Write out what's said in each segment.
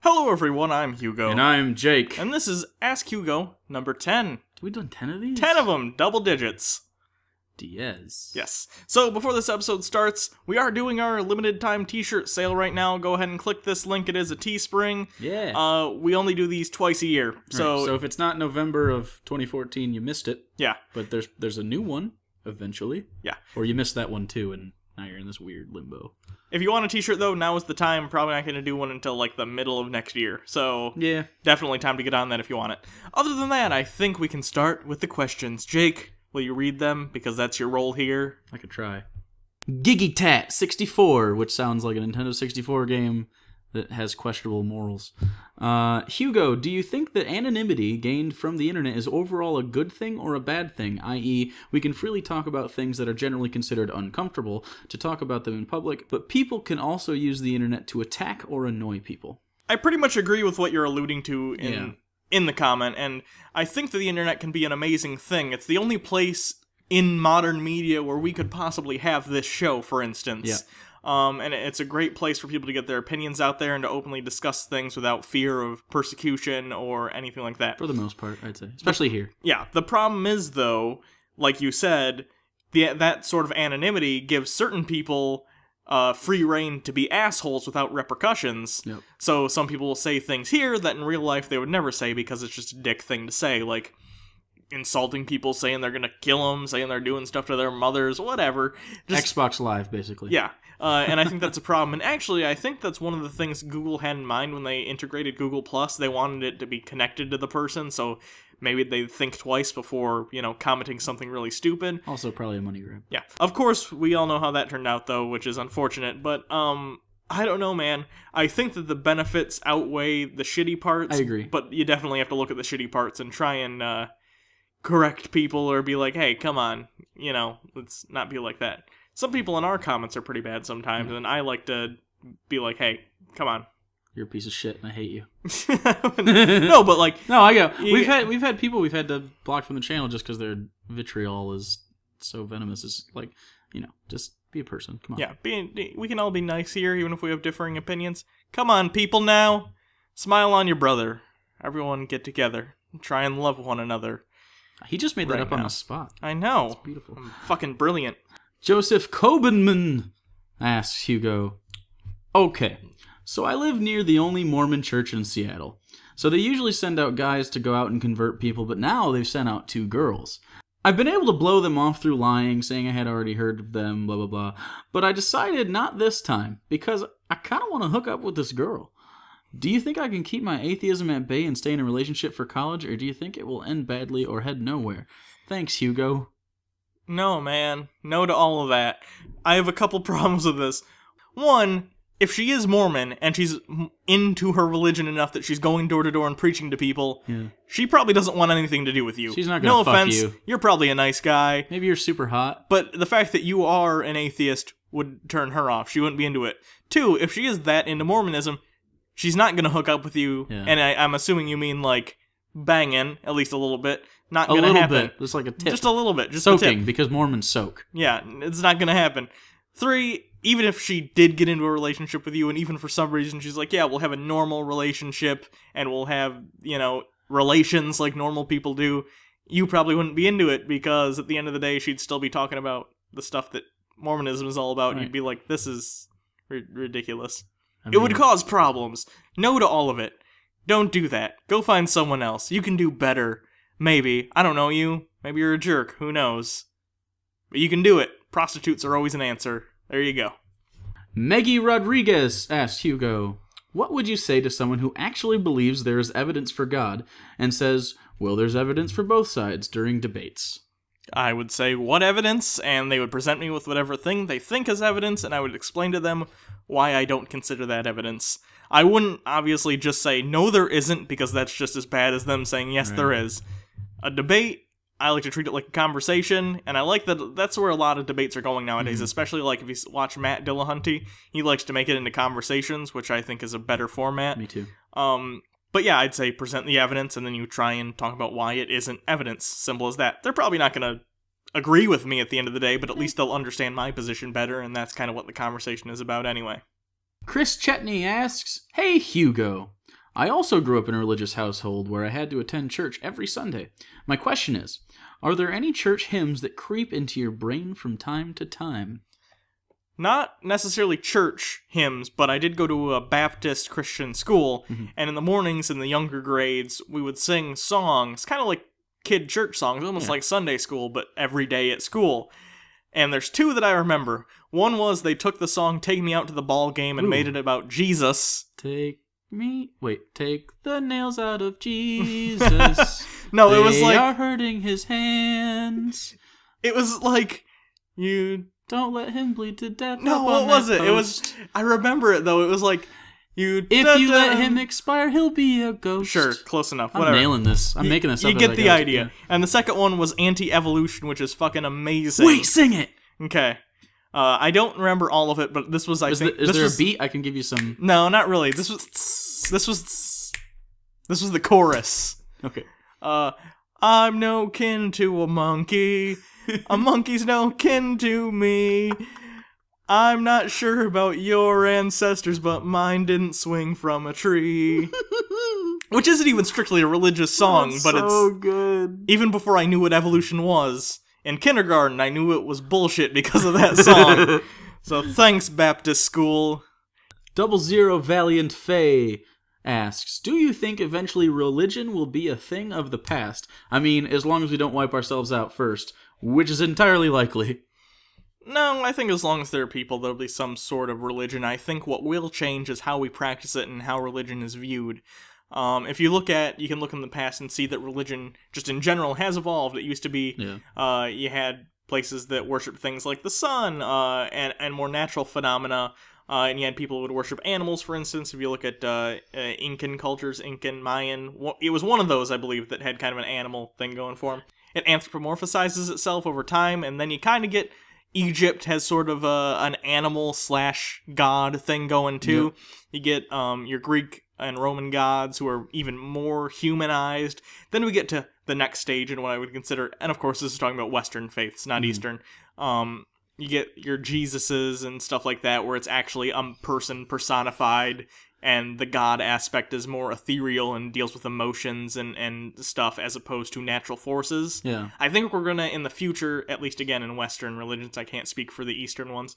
Hello everyone, I'm Hugo. And I'm Jake. And this is Ask Hugo number 10. Have we done 10 of these? 10 of them, double digits. Diaz. Yes. So before this episode starts, we are doing our limited time t-shirt sale right now. Go ahead and click this link. It is a Teespring. Yeah. We only do these twice a year. So, right. So if it's not November of 2014, you missed it. Yeah. But there's a new one eventually. Yeah. Or you missed that one too, and now you're in this weird limbo. If you want a t-shirt though, now is the time. Probably not going to do one until like the middle of next year. So yeah, definitely time to get on that if you want it. Other than that, I think we can start with the questions. Jake, will you read them? Because that's your role here. I could try. Gigitat 64, which sounds like a Nintendo 64 game that has questionable morals. Hugo, do you think that anonymity gained from the internet is overall a good thing or a bad thing? I.e., we can freely talk about things that are generally considered uncomfortable to talk about them in public, but people can also use the internet to attack or annoy people. I pretty much agree with what you're alluding to in the comment, and I think that the internet can be an amazing thing. It's the only place in modern media where we could possibly have this show, for instance. Yeah. And it's a great place for people to get their opinions out there and to openly discuss things without fear of persecution or anything like that. For the most part, I'd say. Especially here. Yeah. The problem is, though, like you said, that sort of anonymity gives certain people free reign to be assholes without repercussions. Yep. So some people will say things here that in real life they would never say because it's just a dick thing to say, like insulting people, saying they're gonna kill them, saying they're doing stuff to their mothers, whatever. Just, Xbox Live, basically. Yeah. And I think that's a problem. And actually, I think that's one of the things Google had in mind when they integrated Google+. They wanted it to be connected to the person, so maybe they think twice before, commenting something really stupid. Also probably a money grab. Yeah. Of course, we all know how that turned out, though, which is unfortunate. But, I don't know, man. I think that the benefits outweigh the shitty parts. I agree. But you definitely have to look at the shitty parts and try and correct people or be like, hey, come on, let's not be like that. Some people in our comments are pretty bad sometimes, and I like to be like, hey, come on. You're a piece of shit, and I hate you. No, but like... No, I go. We've had people we've had to block from the channel just because their vitriol is so venomous. It's like, just be a person. Come on. Yeah, we can all be nice here, even if we have differing opinions. Come on, people now. Smile on your brother. Everyone get together. Try and love one another. He just made that up on the spot. I know. It's beautiful. I'm fucking brilliant. Joseph Kobenman asks Hugo, okay, so I live near the only Mormon church in Seattle. So they usually send out guys to go out and convert people, but now they've sent out 2 girls. I've been able to blow them off through lying, saying I had already heard of them, blah, blah, blah. But I decided not this time, because I kind of want to hook up with this girl. Do you think I can keep my atheism at bay and stay in a relationship for college, or do you think it will end badly or head nowhere? Thanks, Hugo. No, man. No to all of that. I have a couple problems with this. One, if she is Mormon and she's into her religion enough that she's going door to door and preaching to people, she probably doesn't want anything to do with you. She's not gonna fuck offense, you. You're probably a nice guy. Maybe you're super hot. But the fact that you are an atheist would turn her off. She wouldn't be into it. 2, if she is that into Mormonism, she's not going to hook up with you. Yeah. And I'm assuming you mean like banging, at least a little bit. Not going to happen. A little bit. Just like a tip. Just a little bit. Just soaking, a tip. Because Mormons soak. Yeah, it's not going to happen. 3, even if she did get into a relationship with you, and even for some reason she's like, yeah, we'll have a normal relationship, and we'll have, relations like normal people do, you probably wouldn't be into it, because at the end of the day, she'd still be talking about the stuff that Mormonism is all about, and you'd be like, this is ridiculous. It would cause problems. No to all of it. Don't do that. Go find someone else. You can do better. Maybe. I don't know you. Maybe you're a jerk. Who knows? But you can do it. Prostitutes are always an answer. There you go. Maggie Rodriguez asked Hugo, what would you say to someone who actually believes there is evidence for God and says, well, there's evidence for both sides during debates? I would say, what evidence? And they would present me with whatever thing they think is evidence, and I would explain to them why I don't consider that evidence. I wouldn't obviously just say, no, there isn't, because that's just as bad as them saying, yes, there is. A debate, I like to treat it like a conversation, and I like that that's where a lot of debates are going nowadays, especially like if you watch Matt Dillahunty, he likes to make it into conversations, which I think is a better format. Me too. But yeah, I'd say present the evidence, and then you try and talk about why it isn't evidence. Simple as that. They're probably not going to agree with me at the end of the day, but at least they'll understand my position better, and that's kind of what the conversation is about anyway. Chris Chetney asks, hey Hugo, I also grew up in a religious household where I had to attend church every Sunday. My question is, are there any church hymns that creep into your brain from time to time? Not necessarily church hymns, but I did go to a Baptist Christian school, and in the mornings in the younger grades, we would sing songs, kind of like kid church songs, almost like Sunday school, but every day at school. And there's two that I remember. One was they took the song Take Me Out to the Ball Game and made it about Jesus. Take the nails out of Jesus. No, it was like... They are hurting his hands. It was like, you... Don't let him bleed to death. No, what was it? It was... I remember it, though. It was like... If you let him expire, he'll be a ghost. Sure, close enough. I'm nailing this. I'm making this up. You get the idea. And the second one was Anti-Evolution, which is fucking amazing. Wait, sing it! Okay. I don't remember all of it, but this was, I think... Is there a beat? I can give you some... No, not really. This was the chorus. Okay. I'm no kin to a monkey. A monkey's no kin to me. I'm not sure about your ancestors, but mine didn't swing from a tree. Which isn't even strictly a religious song, but it's so good. Even before I knew what evolution was. In kindergarten, I knew it was bullshit because of that song. So thanks, Baptist school. 00 Valiant Faye asks, do you think eventually religion will be a thing of the past? I mean, as long as we don't wipe ourselves out first, which is entirely likely. No, I think as long as there are people, there'll be some sort of religion. I think what will change is how we practice it and how religion is viewed. If you can look in the past and see that religion, just in general, has evolved. It used to be, you had places that worship things like the sun, and more natural phenomena, and you had people who would worship animals, for instance. If you look at Incan cultures, Incan, Mayan, it was one of those, I believe, that had kind of an animal thing going for them. It anthropomorphizes itself over time, and then you kind of get... Egypt has sort of an animal/god thing going too. Yep. You get your Greek and Roman gods who are even more humanized. Then we get to the next stage in what I would consider, and of course this is talking about Western faiths, not Eastern. You get your Jesuses and stuff like that, where it's actually a person personified, and the god aspect is more ethereal and deals with emotions and stuff as opposed to natural forces. Yeah. I think we're gonna, in the future, at least again in Western religions, I can't speak for the Eastern ones,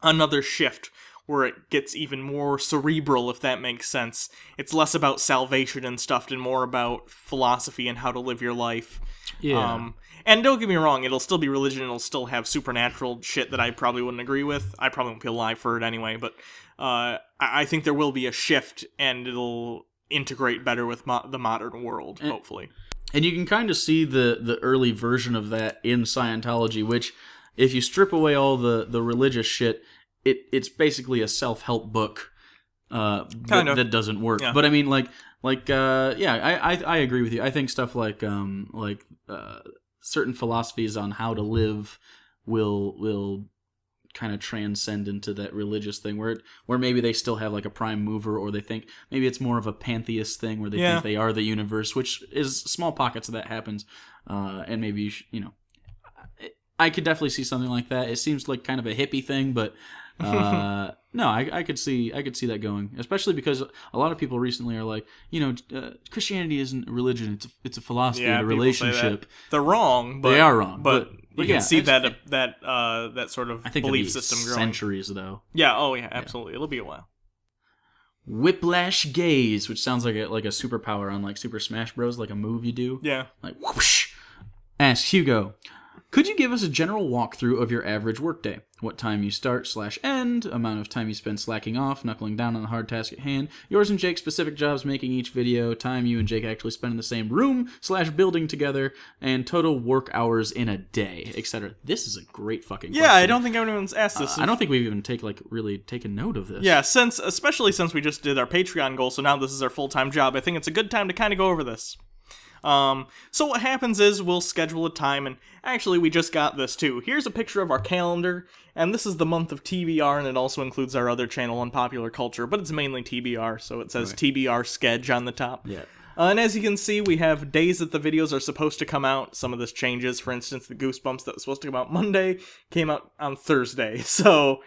another shift where it gets even more cerebral, if that makes sense. It's less about salvation and stuff and more about philosophy and how to live your life. Yeah. And don't get me wrong, it'll still be religion, it'll still have supernatural shit that I probably wouldn't agree with. I probably won't be alive for it anyway, but I think there will be a shift, and it'll integrate better with the modern world, hopefully. And you can kind of see the early version of that in Scientology, which, if you strip away all the religious shit, it's basically a self-help book that doesn't work. Yeah. But I mean, I agree with you. I think stuff like certain philosophies on how to live will kind of transcend into that religious thing where maybe they still have like a prime mover, or they think maybe it's more of a pantheist thing where they think they are the universe, which is small pockets of that happens. And maybe, I could definitely see something like that. It seems like kind of a hippie thing, but no, I could see that going, especially because a lot of people recently are like, Christianity isn't a religion; it's a philosophy and a relationship. They're wrong. But, they are wrong, but you can see that sort of belief system growing. Centuries, though. Yeah. Oh, yeah. Absolutely. It'll be a while. Whiplash Gaze, which sounds like a superpower on like Super Smash Bros, like a move you do. Yeah. Like whoosh. Asks Hugo, could you give us a general walkthrough of your average workday? What time you start/end, amount of time you spend slacking off, knuckling down on the hard task at hand, yours and Jake's specific jobs making each video, time you and Jake actually spend in the same room/building together, and total work hours in a day, etc. This is a great fucking question. Yeah, I don't think anyone's asked this. I don't think we've even really taken note of this. Yeah, especially since we just did our Patreon goal, so now this is our full-time job, I think it's a good time to kind of go over this. So what happens is we'll schedule a time, and actually we just got this too. Here's a picture of our calendar, and this is the month of TBR, and it also includes our other channel, Unpopular Culture, but it's mainly TBR, so it says TBR Sketch on the top. Yeah. And as you can see, we have days that the videos are supposed to come out. Some of this changes. For instance, the Goosebumps that was supposed to come out Monday came out on Thursday. So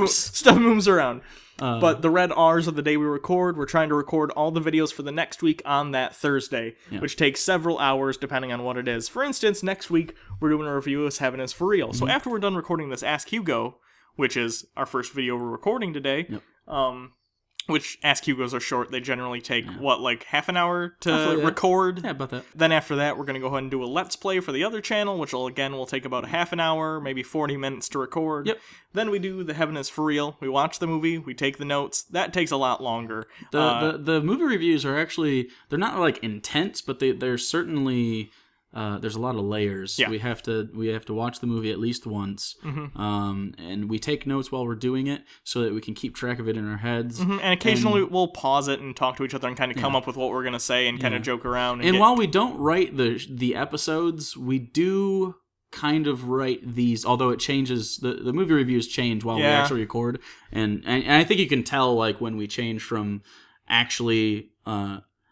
stuff moves around. But the red R's are the day we record. We're trying to record all the videos for the next week on that Thursday, which takes several hours depending on what it is. For instance, next week, we're doing a review of Heaven is For Real. So after we're done recording this Ask Hugo, which is our first video we're recording today, which Ask Hugos are short. They generally take, like half an hour to record? Yeah, about that. Then after that, we're going to go ahead and do a Let's Play for the other channel, which will take about half an hour, maybe 40 minutes to record. Yep. Then we do the Heaven is For Real. We watch the movie, we take the notes. That takes a lot longer. The movie reviews are actually, they're not like intense, but they're certainly... there's a lot of layers. Yeah. We have to watch the movie at least once, and we take notes while we're doing it so that we can keep track of it in our heads. And occasionally we'll pause it and talk to each other and kind of come up with what we're gonna say and kind of joke around. And while we don't write the episodes, we do kind of write these. Although it changes, the movie reviews change while we actually record, and I think you can tell like when we change from actually.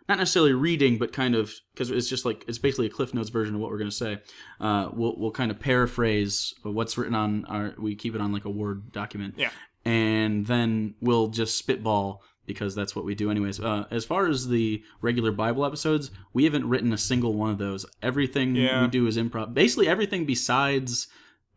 Not necessarily reading, but kind of, because it's just like, it's basically a Cliff Notes version of what we're going to say. We'll kind of paraphrase what's written on we keep it on like a Word document. Yeah. And then we'll just spitball, because that's what we do anyways. As far as the regular Bible episodes, we haven't written a single one of those. Everything we do is improv. Basically everything besides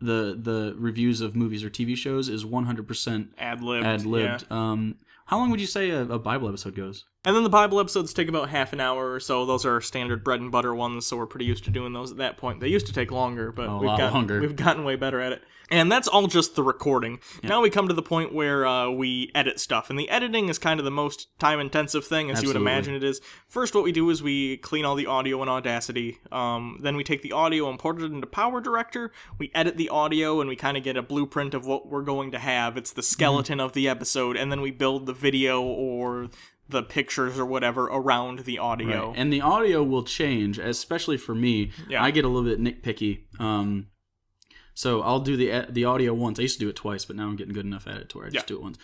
the reviews of movies or TV shows is 100% ad-libbed. Yeah. How long would you say a Bible episode goes? And then the Bible episodes take about half an hour or so. Those are our standard bread and butter ones, so we're pretty used to doing those at that point. They used to take longer, but we've gotten way better at it. And that's all just the recording. Yeah. Now we come to the point where we edit stuff. And the editing is kind of the most time-intensive thing, as you would imagine it is. First, what we do is we clean all the audio in Audacity. Then we take the audio and import it into Power Director. We edit the audio, and we kind of get a blueprint of what we're going to have. It's the skeleton of the episode. And then we build the video or the pictures or whatever around the audio. Right. And the audio will change, especially for me. Yeah. I get a little bit nitpicky. So I'll do the audio once. I used to do it twice, but now I'm getting good enough at it to where I just do it once.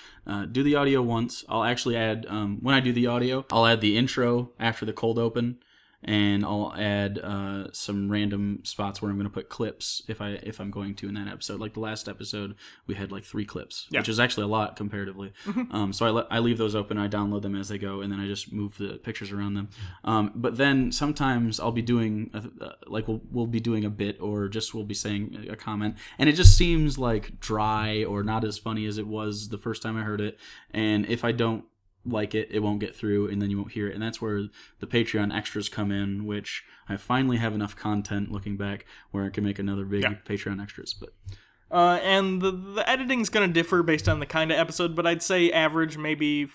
Do the audio once. I'll actually add, when I do the audio, I'll add the intro after the cold open, and I'll add some random spots where I'm going to put clips if I'm going to in that episode. Like the last episode, we had like 3 clips, which is actually a lot comparatively. So I leave those open, I download them as they go, and then I just move the pictures around them. But then sometimes I'll be doing, we'll be doing a bit, or just we'll be saying a comment, and it just seems like dry or not as funny as it was the first time I heard it. And if I don't like it won't get through, and then you won't hear it. And that's where the Patreon extras come in, which I finally have enough content looking back where I can make another big Patreon extras. But and the editing's going to differ based on the kind of episode, but I'd say average maybe,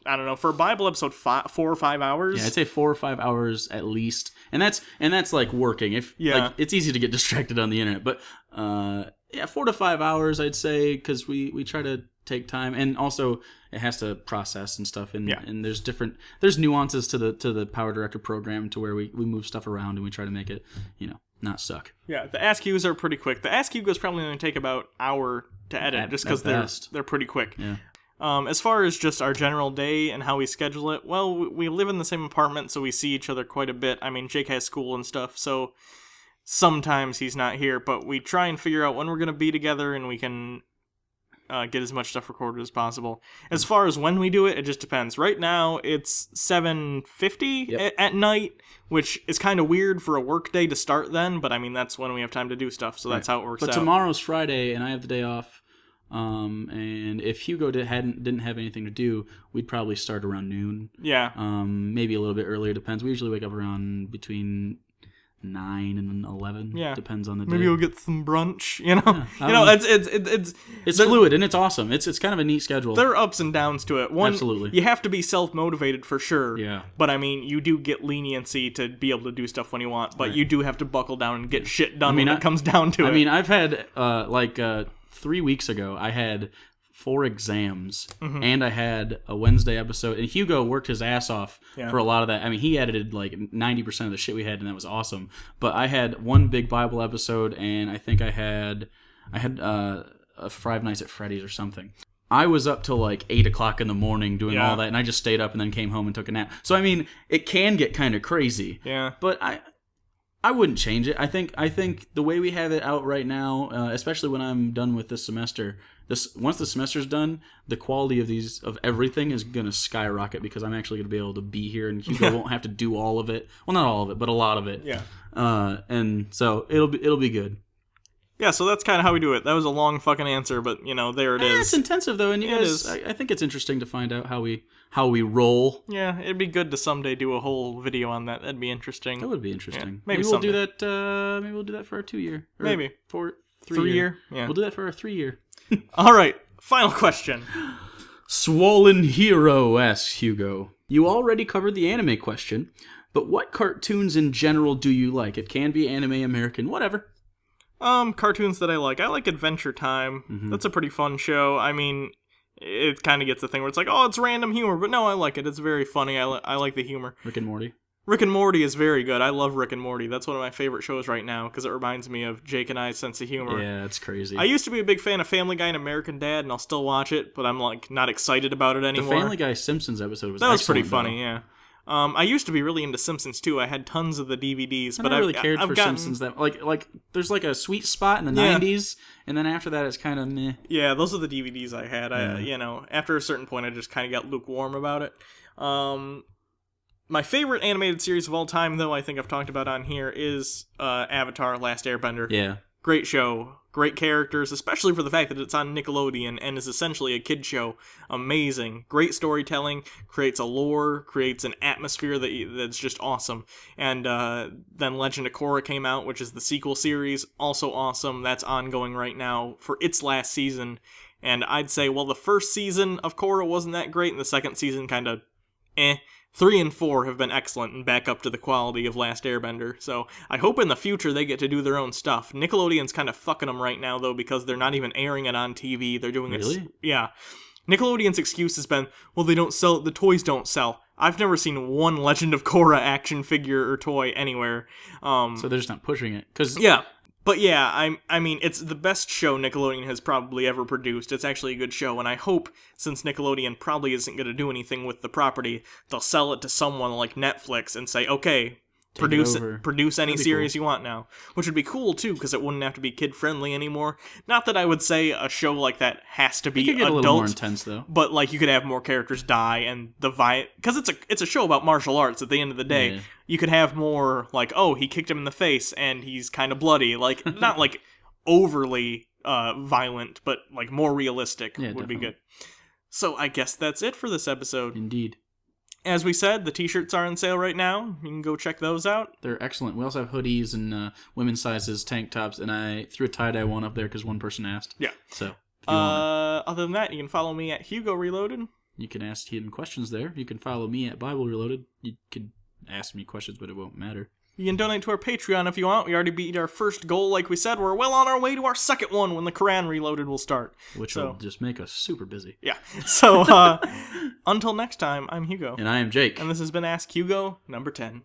I don't know, for a Bible episode 4 or 5 hours. Yeah, I'd say 4 or 5 hours at least. And that's like working. Like, it's easy to get distracted on the internet, but 4 to 5 hours I'd say, because we try to take time, and also it has to process and stuff, and there's nuances to the Power Director program to where we move stuff around and we try to make it not suck. Yeah, the Ask Hugo's are pretty quick. The Ask Hugo's probably going to take about an hour to edit, just because they're pretty quick. Yeah. As far as just our general day and how we schedule it, well, we live in the same apartment, so we see each other quite a bit. I mean, Jake has school and stuff, so sometimes he's not here, but we try and figure out when we're going to be together, and we can get as much stuff recorded as possible. As far as when we do it, it just depends. Right now, it's 7:50 at night, which is kind of weird for a work day to start then, but I mean, that's when we have time to do stuff, so that's how it works out. But tomorrow's Friday, and I have the day off, and if Hugo didn't have anything to do, we'd probably start around noon. Yeah. Maybe a little bit earlier, depends. We usually wake up around between 9 and 11. Yeah, depends on the day. Maybe we'll get some brunch. It's fluid, and it's awesome. It's kind of a neat schedule. There are ups and downs to it. Absolutely, you have to be self-motivated for sure. Yeah, but I mean, you do get leniency to be able to do stuff when you want, but you do have to buckle down and get shit done when it comes down to it. I mean, I've had 3 weeks ago, I had 4 exams, and I had a Wednesday episode, and Hugo worked his ass off for a lot of that. I mean, he edited like 90% of the shit we had, and that was awesome. But I had one big Bible episode, and I think I had a Five Nights at Freddy's or something. I was up till like 8 o'clock in the morning doing Yeah. all that, and I just stayed up and then came home and took a nap. So I mean, it can get kind of crazy. Yeah. But I wouldn't change it. I think the way we have it out right now, especially when I'm done with this semester, once the semester's done, the quality of everything is gonna skyrocket because I'm actually gonna be able to be here, and Hugo won't have to do all of it. Well, not all of it, but a lot of it. Yeah. And so it'll be good. Yeah, so that's kind of how we do it. That was a long fucking answer, but, there it is. It's intensive, though, and you guys, I think it's interesting to find out how we roll. Yeah, it'd be good to someday do a whole video on that. That'd be interesting. That would be interesting. Yeah, maybe we'll do that. Maybe we'll do that for our 2-year. Maybe for 3-year. Yeah, we'll do that for our 3-year. All right, final question. Swollen Hero asks Hugo. You already covered the anime question, but what cartoons in general do you like? It can be anime, American, whatever. Cartoons that I like. I like Adventure Time. Mm-hmm. That's a pretty fun show. I mean, it kind of gets the thing where it's like, oh, it's random humor, but no, I like it. It's very funny. I like the humor. Rick and Morty. Rick and Morty is very good. I love Rick and Morty. That's one of my favorite shows right now because it reminds me of Jake and I's sense of humor. Yeah, it's crazy. I used to be a big fan of Family Guy and American Dad, and I'll still watch it, but I'm like not excited about it anymore. The Family Guy Simpsons episode was pretty funny. Yeah. I used to be really into Simpsons too. I had tons of the DVDs, but I never really cared I've for gotten... Simpsons. That like there's like a sweet spot in the 90s, and then after that it's kind of meh. Yeah, those are the DVDs I had. After a certain point, I just kind of got lukewarm about it. My favorite animated series of all time, though, I think I've talked about on here, is Avatar: Last Airbender. Yeah. Great show. Great characters, especially for the fact that it's on Nickelodeon and is essentially a kid show. Amazing. Great storytelling, creates a lore, creates an atmosphere that's just awesome. And then Legend of Korra came out, which is the sequel series. Also awesome. That's ongoing right now for its last season. And I'd say, well, the first season of Korra wasn't that great, and the second season kind of 3 and 4 have been excellent and back up to the quality of Last Airbender, so I hope in the future they get to do their own stuff. Nickelodeon's kind of fucking them right now, though, because they're not even airing it on TV. They're doing Really? Yeah. Nickelodeon's excuse has been, well, they don't sell, the toys don't sell. I've never seen one Legend of Korra action figure or toy anywhere. So they're just not pushing it. Yeah. But yeah, I mean, it's the best show Nickelodeon has probably ever produced. It's actually a good show, and I hope, since Nickelodeon probably isn't going to do anything with the property, they'll sell it to someone like Netflix and say, okay, produce any series you want now. Which would be cool, too, because it wouldn't have to be kid-friendly anymore. Not that I would say a show like that has to be it could get adult, a little more intense, though. But, like, you could have more characters die, and the because it's a show about martial arts at the end of the day. Yeah. You could have more, like, oh, he kicked him in the face, and he's kind of bloody. Like, not, like, overly violent, but, like, more realistic would be good. So I guess that's it for this episode. Indeed. As we said, the t-shirts are on sale right now. You can go check those out. They're excellent. We also have hoodies and women's sizes, tank tops, and I threw a tie-dye one up there because one person asked. Yeah. So, other than that, you can follow me at Hugo Reloaded. You can ask hidden questions there. You can follow me at Bible Reloaded. You can ask me questions, but it won't matter. You can donate to our Patreon if you want. We already beat our first goal, like we said. We're well on our way to our second one when the Quran Reloaded will start. Which will just make us super busy. Yeah. So, until next time, I'm Hugo. And I am Jake. And this has been Ask Hugo, number 10.